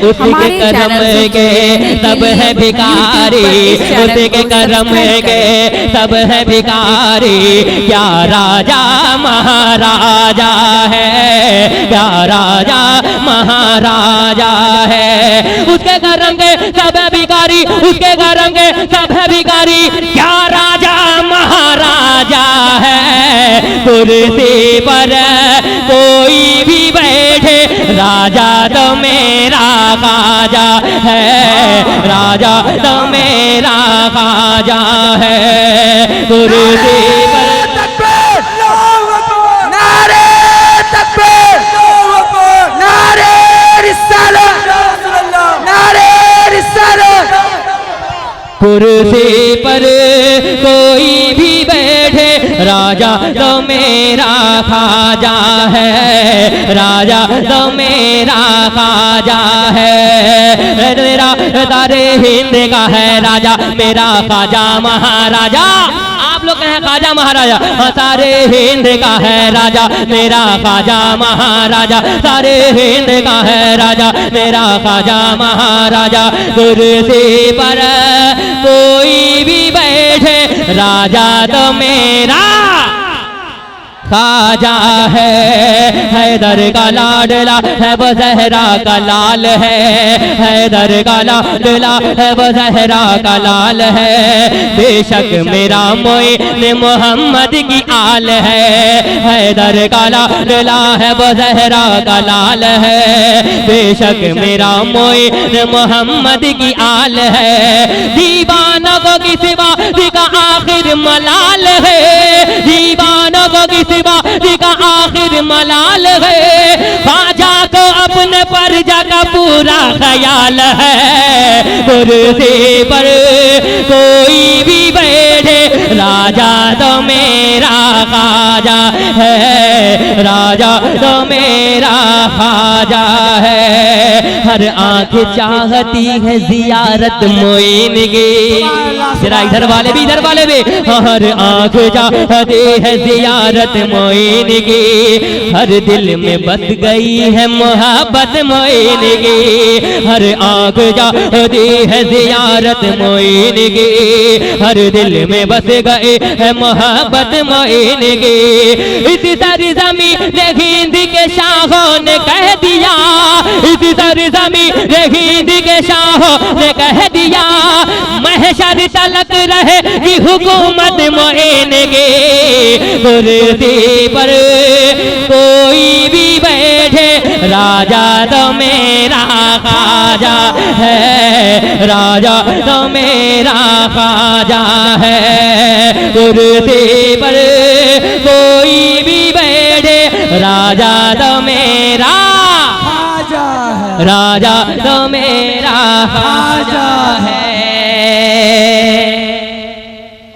उसके करम के सब है भिखारी, उसके करम के सब है भिखारी। क्या राजा महाराजा है, क्या राजा महाराजा है। उसके करम के सब है भिखारी, उसके करम के सब है भिखारी। क्या राजा महाराजा है। कुर्सी पर कोई भी बैठे, राजा तो मेरा खाजा है, राजा तो मेरा खाजा है। कुर्सी पर नारे तकबीर, नारे रिसालत, नारे रिसालत। कुर्सी पर कोई भी बैठे, राजा तो मेरा खाजा है, राजा तो मेरा खाजा है। मेरा सारे हिंद का है राजा, मेरा खाजा महाराजा। आप लोग कहें खाजा महाराजा, सारे हिंद का है राजा, मेरा खाजा महाराजा। सारे हिंद का है राजा, मेरा खाजा महाराजा। कुर्सी पर कोई भी बैठे, राजा तो मेरा खाजा है। हैदर का लाडला है वो ज़हरा का लाल है, हैदर का लाडला है वो ज़हरा का लाल है। बेशक मेरा मोइन मोहम्मद की आल है, हैदर का लाडला है वो ज़हरा का लाल है। बेशक मेरा मोइन मोहम्मद की आल है। दीवानों को की सिवा का आखिर मलाल है, दीवानों को की का आखिर मलाल है। ख्वाजा को अपने परजा का पूरा ख्याल है। कुर्सी पर कोई भी बैठे, राजा तो मेरा खाजा है, राजा तो मेरा खाजा है। हर आंख चाहती है जियारत मोइन की, जरा इधर वाले भी, इधर वाले भी। हर आंख चाहती है जियारत मोइन की, हर दिल में बस गई है मोहब्बत मोइन की। हर आंख चाहती है जियारत मोइन की, हर दिल में बस गए है मोहब्बत मोइन की। इसी सरजमी ने हिंद के शाहों ने कह दिया, इसी सरजमी ने हिंद के शाहों ने कह दिया, महशर तलक रहे कि हुकूमत मोइन की। कुर्सी पर कोई भी बैठे, राजा तो मेरा खाजा है, राजा तो मेरा खाजा है। कुर्सी पर कोई भी बैठे, राजा तो मेरा खाजा है, राजा तो मेरा खाजा है।